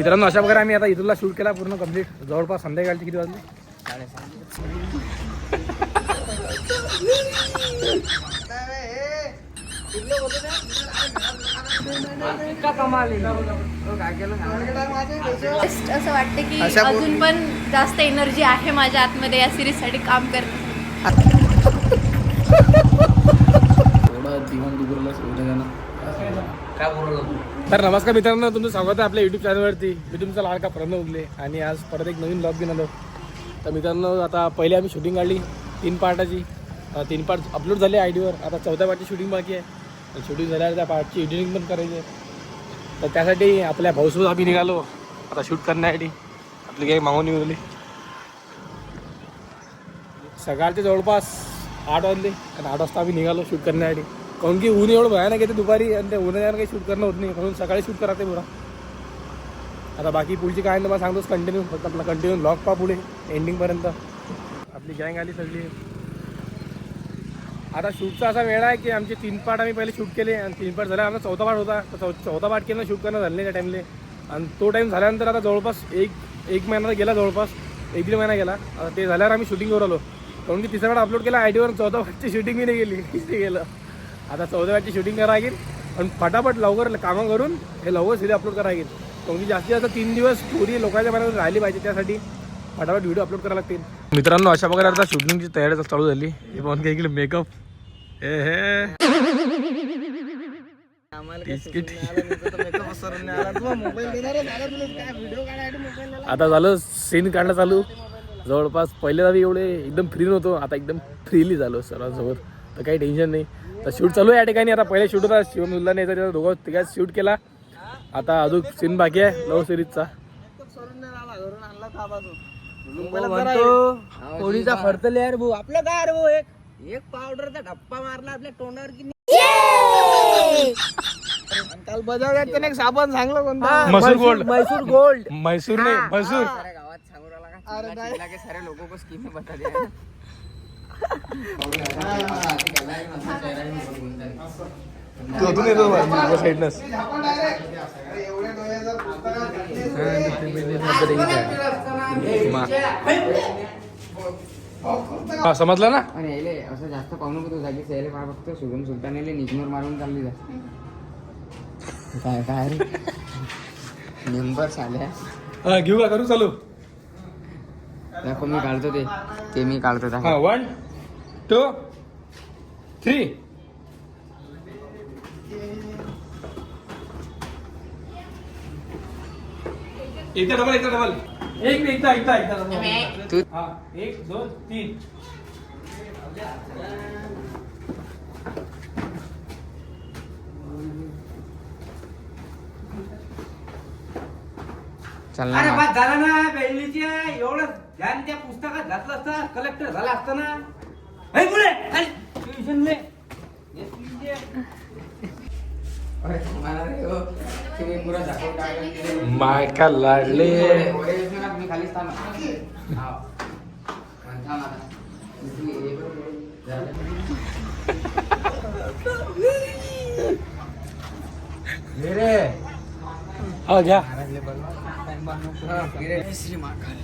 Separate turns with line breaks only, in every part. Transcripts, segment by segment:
मित्रांनो अशा प्रकारे आम्ही आता इथला शूट केला पूर्ण कम्प्लीट. जवळपास संध्याकाळचे किती वाजले?
7:30. असं वाटतं की अजून पण जास्त एनर्जी आहे माझ्या आतमध्ये या सिरीज साठी काम करण्यासाठी.
तर नमस्कार मित्रांनो, तुमचं स्वागत आहे आपल्या यूट्यूब चॅनलवरती. मी तुमचा लाडका प्रणव उगले आणि आज परत एक नवीन ब्लॉग घेऊन आलो. तर मित्रांनो, आता पहिले आम्ही शूटिंग काढली 3 पार्टाची. 3 पार्ट अपलोड झाले आयडीवर. आता 4थ्या पार्टची शूटिंग बाकी आहे. शूटिंग झाल्यावर त्या पार्टची एडिटिंग पण करायची आहे. तर त्यासाठी आपल्या भाऊसोबत आम्ही निघालो आता शूट करण्यासाठी. आपली काही मागून निघाली. सकाळचे जवळपास 8 वाजले आणि 8 वाजता आम्ही निघालो शूट करण्यासाठी. काऊन की ऊन एवढं भयानक येते दुपारी आणि त्या उन्हाळ्यानं काही शूट करणं होत नाही, म्हणून सकाळी शूट करायचं पुरा. आता बाकी पुढची काय मला सांगतोच कंटिन्यू, फक्त आपला कंटिन्यू ब्लॉग पा पुढे एंडिंगपर्यंत. आपली गँग आली सगळी. आता शूटचा असा वेळ आहे की आमचे 3 पार्ट आम्ही पहिले शूट केले आणि 3 पार्ट झाले. आमचा 4था पार्ट होता. तर 4था पार्ट केलं शूट करणं झालं नाही त्या टाईमले. आणि तो टाईम झाल्यानंतर आता जवळपास एक महिना गेला, जवळपास 1-1.5 महिना गेला. आता ते झाल्यावर आम्ही शूटिंगवर आलो. काऊन की 3रा पार्ट अपलोड केला आयडीवर. 4था पार्टची शूटिंग मी नाही गेली, ते गेलं. आता 4थ्या पार्टची शूटिंग करा लागेल आणि फटाफट लवकर कामं करून हे लवकर सीधे अपलोड करा लागेल. काऊन की जास्तीत जास्त 3 दिवस स्टोरी लोकांच्या मनात राहिली पाहिजे, त्यासाठी फटाफट व्हिडिओ अपलोड करायला लागतील. मित्रांनो, अशा प्रकारे आता शूटिंगची तयारी चालू झाली. हे पण काही मेकअप आता झालं सीन काढणं चालू. जवळपास पहिले आम्ही एवढे एकदम फ्री नव्हतो, आता एकदम फ्रीली झालो सर्वांसोबत. तर काही टेन्शन नाही. तर शूट चालू आहे या ठिकाणी. आता पहिले शूट होता शिवमुल्ला नाही तर दोघं तिघात शूट केला. आता अजून सीन बाकी आहे लव्ह सिरीजचा.
कोणीचा फरतले यार भाऊ, आपलं काय रे भाऊ, एक पावडरचा धप्पा मारला आपल्या तोंडावर की काल बजावल्यात त्याने एक साबण सांगलं कोणता,
म्हैसूर गोल्ड.
म्हैसूर गोल्ड.
म्हैसूर नाही, म्हैसूर.
गावात सांगू राहिला का सारे लोगों को स्कीम में बता दिया.
समजलं ना.
आणि यायले असं जास्त पाहू नको तू जागी यायले पहा फक्त. शुभम सुलतानेले निजनूर मारून चालली जा. काय रे नंबर चाल्या
घेऊ का, करू चालू.
दाखव मी काढतो ते मी काढतो.
1 2 3. एकदा डबल एकदा 1 2 3.
चल
अरे
ना.
बात झाला ना बेल्लीची. एवढं ध्यान त्या पुस्तकात घातलं असतं, कलेक्टर झाला असतं ना. हे पुढे ट्युशनले
तुम्ही पुरा दाखव काय
माय का लाडले.
मी खालीच
हा घ्या.
श्री महाकाल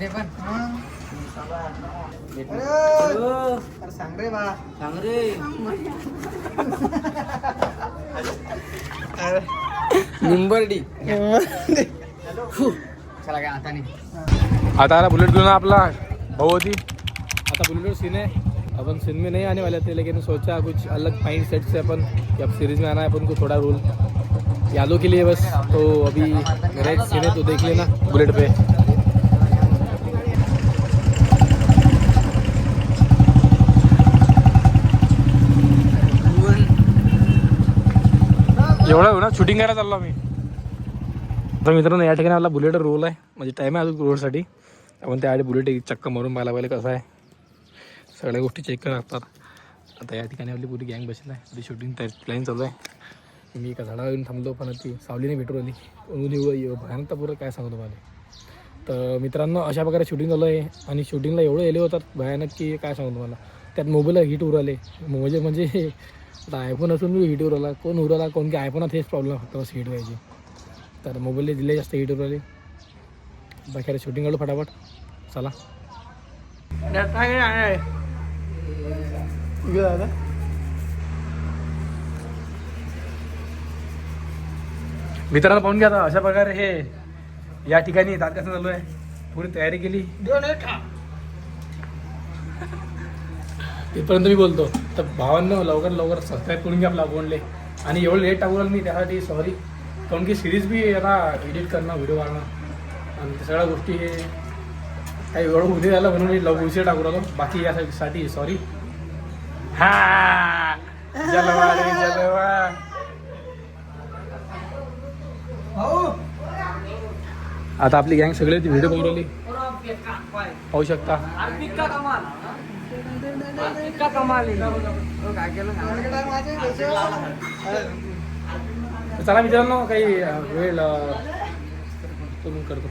ते पण
सांग रे बा.
सांग रे. निंबर्डी चला काय आता नाही.
आता आला बुलेट घेऊन आपला भाऊ होती. आता बुलेट सीन है, अपन सीन में नहीं आने वाले थे, लेकिन सोचा कुछ अलग माइंड सेट से अपन कि अब सीरीज में आना है अपन को थोड़ा रोल यादों के लिए बस. तो अभी मेरा एक सीन है, तो देख लेना बुलेट पे. एवढं हो ना शूटिंग करायला चाललो आम्ही. तर मित्रांनो, या ठिकाणी आपला बुलेट रोल आहे, म्हणजे टाईम आहे अजून रोडसाठी. आपण त्याआधी बुलेट एक चक्कर मारून पाहिला कसं आहे, सगळ्या गोष्टी चेक करावं लागतात. आता या ठिकाणी आपली पुरी गँग बसली आहे. ती शूटिंग प्लॅन चालू आहे. मी एका झाडावर येऊन थांबलो, पण ती सावलीने भेटू आली. ऊन एवढं भयानक पुरं काय सांगतो तुम्हाला. तर मित्रांनो, अशा प्रकारे शूटिंग झालं आहे. आणि शूटिंगला एवढं एले होतात भयानक की काय सांगू तुम्हाला. त्यात मोबाईल हिट उराले म्हणजे आता आयफोन असून मी हीट उरवला कोण उरवला कोण की आयफोनात हेच प्रॉब्लेम फक्त बस हीट व्हायची. तर मोबाईलने दिले जास्त हीट उरवली. बाकी आता शूटिंग काढू फटाफट. चला मित्रांनो पाहून घ्या आता अशा प्रकारे हे या ठिकाणी दात कसं चालू आहे. पुरी तयारी केली तिथपर्यंत मी बोलतो. तर भावांनो लवकर लवकर सबस्क्राईब करून घ्या आपला अकाउंटले. आणि एवढं लेट टाकू मी त्यासाठी सॉरी. कारण की सिरीज बी आता एडिट करणं व्हिडिओ काढणं आणि त्या सगळ्या गोष्टी हे काही एवढं उद्या झालं म्हणून मी लवकर उशीर टाकू राहिलो. बाकी यासाठी सॉरी. हा जलवा रे जलवा. आता आपली गँग सगळे व्हिडिओ बनवली पाहू शकता. चला मित्रांनो काही वेळ तुम्ही करतो.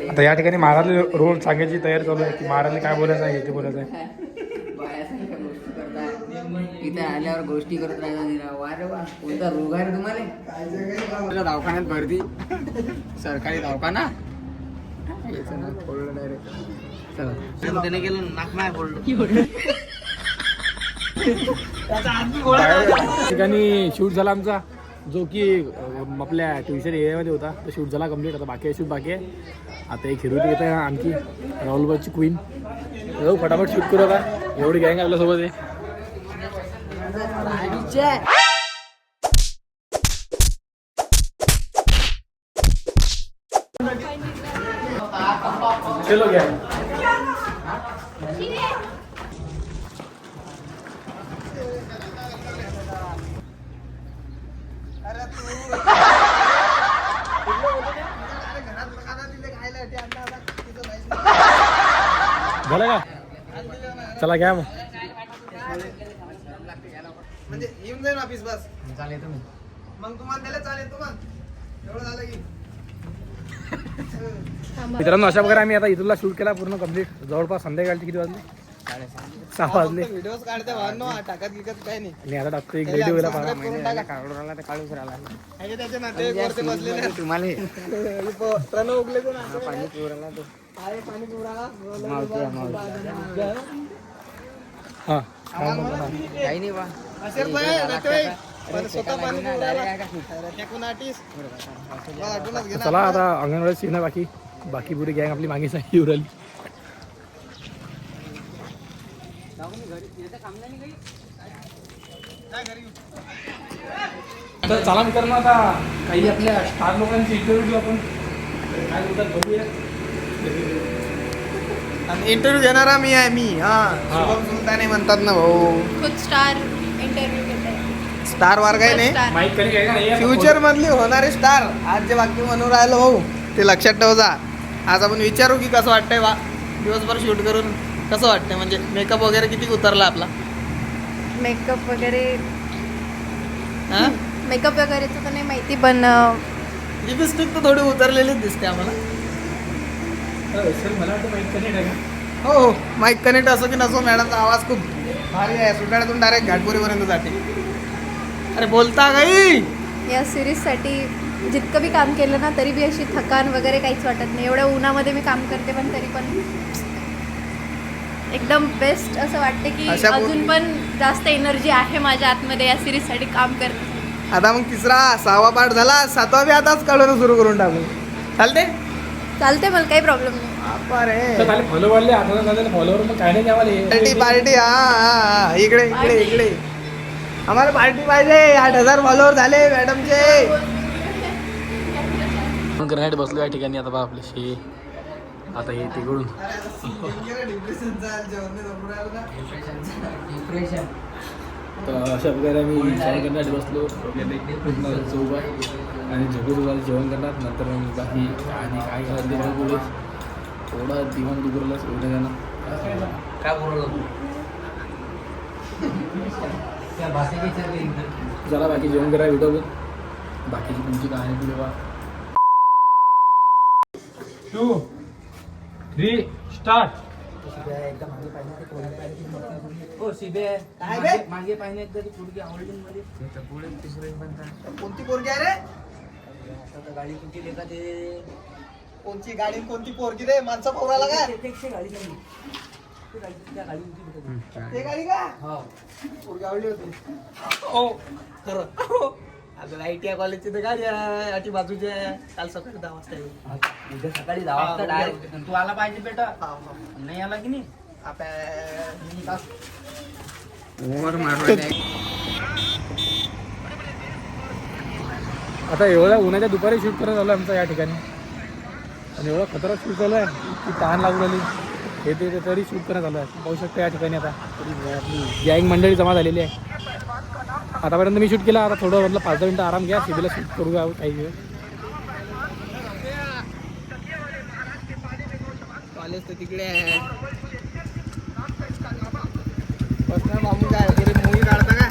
आता या ठिकाणी महाराजले रोल सांगायची तयारी चालू आहे की महाराजने काय बोलायचं आहे ते बोलायचं आहे.
इथे आल्यावर गोष्टी करत राहायचा. वारे वा कोणता रोग आहे रे तुम्हाला? दवाखान्यात भरती सरकारी दवाखाना त्याने गेलो नाक नाही फोडलं.
ठिकाणी शूट झाला आमचा जो की आपल्या ट्युशन एरियामध्ये होता. तो शूट झाला कम्प्लीट. आता बाकी शूट बाकी आहे. आता एक हिरोईन येत आहे आणखी राहुलबादची क्वीन. जाऊ फटाफट शूट करू आता. एवढी गँग आपल्यासोबत आहे. चलो गँग. झालं का? चला घ्या मग.
म्हणजे येऊन जाईल ऑफिस बस चालेल तुम्ही मग तुम्हाला त्याला चालेल तुम्हाला एवढं झालं की.
मित्रांनो अशा प्रकारे आम्ही आता इथला शूट केला पूर्ण कम्प्लीट. जवळपास संध्याकाळचे किती वाजले? 6 वाजले.
व्हिडिओज काढते भावांनो टाकत गिकत काही नाही.
आणि आता टाकतो एक व्हिडिओ वेळेला पहा.
त्याच्या नातेवाईक बसलेले तुम्हाला प्रणव उगले तो ना पाणी पिवराला तो आहे पाणी पिवराला
हां
काही नाही बा असे पण स्वतः पाणी पिवराला टाकून आर्टिस्ट.
चला आता अंगणवाडी सीन आहे. बाकी पुरी गँग आपली मागे साई उरली. तर चला मित्रांनो आता काही आपल्या स्टार लोकांची इंटरव्ह्यू आपण काय बोलतात बघूया.
इंटरव्ह्यू घेणारा मी आहे मी. शुभम सुलताने म्हणतात ना भाऊ.
खुद स्टार इंटरव्ह्यू घेत आहे.
स्टार वार काही नाही
माईक कधी काय का नाही
फ्युचर मधली होणारे स्टार. आज जे वाक्य म्हणून राहिलो भाऊ ते लक्षात ठेव जा. आज आपण विचारू की कसं वाटतंय वा दिवसभर शूट करून कसं वाटतंय. म्हणजे मेकअप वगैरे किती उतरला आपला.
मेकअप वगैरे
हा
मेकअप वगैरेचं तर नाही माहिती पण
लिपस्टिक तर थोडी उतरलेलीच दिसते आम्हाला.
मला वाटतं माईक कनेक्ट आहे का?
हो माईक कनेक्ट असो की नसो मॅडमचा आवाज खूप भारी आहे. सुटाड्यातून डायरेक्ट घाटपुरीपर्यंत जाते. अरे बोलता काही
या सिरीजसाठी जितकं बी काम केलं ना तरी बी अशी थकान वगैरे काहीच वाटत नाही. एवढ्या उन्हामध्ये मी काम करते पण तरी पण एकदम बेस्ट असं वाटते की अजून पण जास्त एनर्जी आहे माझ्या आतमध्ये या सिरीजसाठी काम करते.
आता मग 6वा पार्ट झाला. 7वा बी आताच काढून सुरू करून टाकू. चालते
मला काही प्रॉब्लेम नाही.
तर फॉलो वाढले आता फॉलोवर मग काय नाही आम्हाला
पार्टी हा इकडे इकडे इकडे आम्हाला पार्टी पाहिजे. 8,000 फॉलोअर झाले मॅडमचे.
करण्यासाठी बसलो या ठिकाणी. आता बा आपले आता हे तिकडून तर अशा प्रकारे आम्ही जेवण करण्यासाठी बसलो. चौबा आणि झोपून जेवण करणार. नंतर मग बाकी आणि काय घालत ते पुढे थोडा दिवाण दुबरला एवढं जाणं
काय बोललो
चला बाकी जेवण करा व्हिडिओ. बाकीची तुमची कहाणी पुढे बा. 2 3 स्टार्ट.
हो शिबे
काय बे?
मागे पाहिजे एकदा ती पोरगी आवडली मध्ये
कोणती पोरगी आहे रे?
गाडी कुठे लेखा ते
कोणती गाडी कोणती पोरगी रे? माणसं पोराला काय
गाडी नाही ती गाडी त्या गाडी होती भेटत
ते गाडी का?
हो
पोरगी आवडली होती. ओ खरं. अगं ITI कॉलेजची तर गाडी आहे अटी बाजूची आहे. काल सकाळी 10 वाजता येऊ.
उद्या सकाळी 10 वाजता
हा,
डायरेक्ट तू आला पाहिजे बेटा नाही आला की नाही
आता एवढ्या उन्हाच्या दुपारी शूट करत आलो आमचं या ठिकाणी आणि एवढं खतरनाक शूट चालू आहे की तहान लागू राहिली हे ते तरी शूट करत आलो आहे. पाहू शकतो या ठिकाणी आता गँग मंडळी जमा झालेली आहे. आतापर्यंत मी शूट केला. आता थोडं म्हटलं 5-10 मिनटं आराम घ्या शिबीला शूट करूया काही वेळ.
कॉलेज तर तिकडे आहे. बसणार बाबू काय तरी मूवी काढता का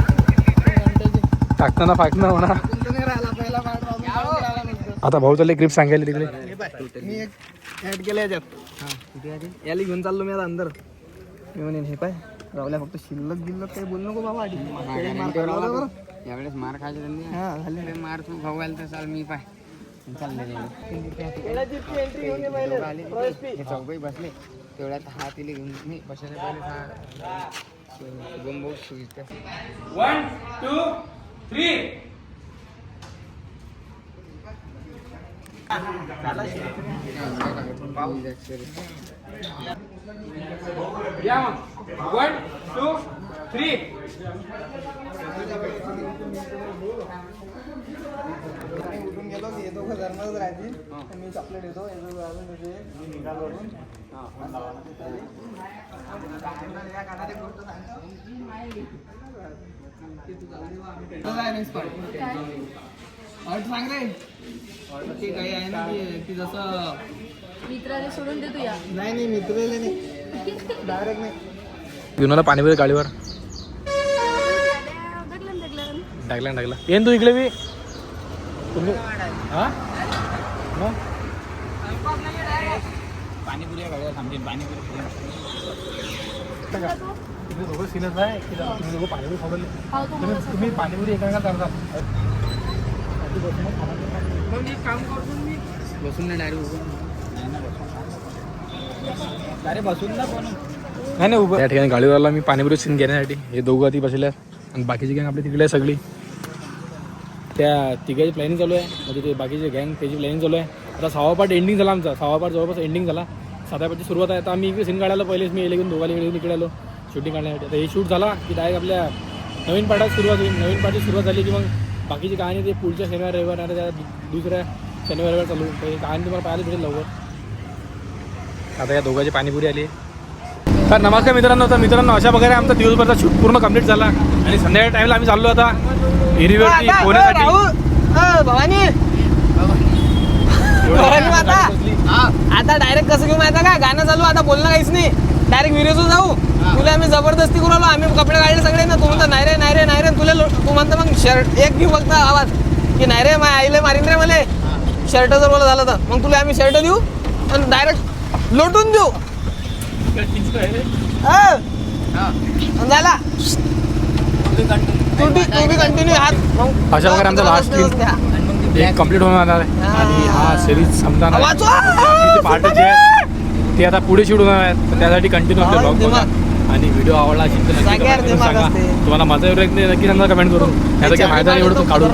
टाकताना फाकणं होणार.
कोणतं नाही राहिला पहिला पार्ट बाबू राहिला नसतं.
आता भाऊ चालले ग्रिप सांगायला तिकडे.
मी एक ऍड केलं याच्यात याला घेऊन चाललो मी आता अंदर. मी म्हणेन हे पाय रावल्या फक्त शिल्लक गिल्लक काही बोल नको बाबा आधी
यावेळेस मार खायचे त्यांनी
हा झाले
अरे मार तू खाऊ घाल तर चाल मी पाय चालले हे चौघही बसले तेवढ्यात हा तिले घेऊन मी बसायला पहिले बोंब सुविधा
1 2 3 या मग 1 2 3
उठून गेलो की हे दोघं धर्मच राहतील मी चॉकलेट येतो निघालो सांग रे ते काही आहे ना की जसं
मित्राने सोडून दे तू या.
नाही मित्रले नाही डायरेक्ट नाही
घेऊन आला पाणीपुरी गाडीवर टाकला येईन तू इकडे बी तुम्ही हा मग
पाणीपुरी गाड्या थांबते पाणीपुरी
तुम्ही दोघं सिनच आहे की तुम्ही दोघं पाणीपुरी खावले तुम्ही पाणीपुरी एका करता
बसून नाही डायरेक्ट बसून ना कोण
नाही उभं या ठिकाणी गाडीवर आला मी पाणीपुरी सीन घेण्यासाठी. हे दोघं आधी बसले आणि बाकीची गँग आपली तिकडे आहे सगळी. त्या तिघाची प्लॅनिंग चालू आहे म्हणजे ते बाकीचे गँग त्याची प्लॅनिंग चालू आहे. आता 6वा पार्ट एंडिंग झाला आमचा. 6वा पार्ट जवळपास एंडिंग झाला. 7व्या पार्टची सुरुवात आहे. आता आम्ही इकडे सीन काढायला पहिलेच मी येऊन दोघाला इकडे आलो शूटिंग काढण्यासाठी. आता हे शूट झाला की डायरेक्ट आपल्या नवीन पार्टात सुरुवात होईल. नवीन पार्टची सुरुवात झाली की मग बाकीची कहाणी ते पुढच्या शनिवार रविवार आणि त्या दुसऱ्या शनिवार रविवार चालू होईल. कहाणी तुम्हाला पाहायला भेटेल लवकर. आता या दोघांची पाणीपुरी आली. तर नमस्कार मित्रांनो. तर मित्रांनो अशा प्रकारे आमचा दिवसभरचा शूट पूर्ण कंप्लीट झाला आणि संध्याकाळच्या टाईमला आम्ही चाललो आता हिरीवरती पोहण्यासाठी.
भवानी माता आता डायरेक्ट कसं घेऊ माहिती का गाणं चालू आता बोलणं काहीच नाही डायरेक्ट विरेजून जाऊ. तुला आम्ही जबरदस्ती करू आलो. आम्ही कपडे काढले सगळे ना. तू म्हणतो नाही रे नाही रे नाही रे तुला तू म्हणतो मग शर्ट एक घेऊ फक्त आवाज की नाही रे माझ्या आईले मारीन रे मला शर्ट जर बोला झालं तर मग तुला आम्ही शर्ट देऊ आणि डायरेक्ट लोटून देऊ झाला तू बी कंटिन्यू हात मग
अशा प्रकारे आमचा लास्ट सीन एक कंप्लीट होणार आहे आणि हा सिरीज संपणार पार्ट जे आहे ते आता पुढे शूट होणार आहेत. तर त्यासाठी कंटिन्यू आपले ब्लॉग बघा आणि व्हिडिओ आवडला असेल तर नक्की comment करून सांगा. तुम्हाला मजा येऊ नक्की सांगा कमेंट करून. त्याचा काय फायदा एवढं तो काढून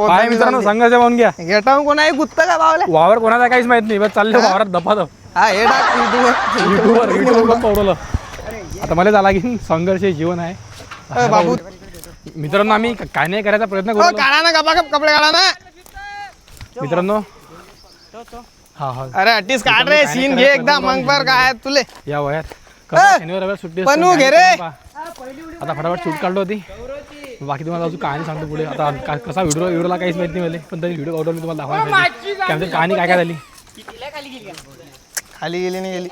काय मित्रांनो सांगायचं पाहून घ्या.
गेटावर कोण आहे गुत्त का बावल्या
वावर कोणाचा काहीच माहित नाही. बस चालले वावरात दपादप
हा हे टाक
युट्यूबवर पडवलं. आता मला झाला की संघर्ष जीवन आहे
बाबू
मित्रांनो. आम्ही काय नाही करायचा प्रयत्न करू
काढा ना गप्पा कपडे काढा ना
मित्रांनो. हा हा
अरे अटीस काढ रे सीन घे एकदा मग पर काय तुले
या वयात शनिवार रविवार सुट्टी असते.
बनवू घे रे.
आता फटाफट शूट काढलो होती. बाकी तुम्हाला अजून कहाणी सांगतो पुढे. आता कसा व्हिडिओला काहीच माहिती नाही मला पण तरी व्हिडिओ काढून मी तुम्हाला दाखवायला कहाणी काय काय झाली.
खाली गेली नाही गेली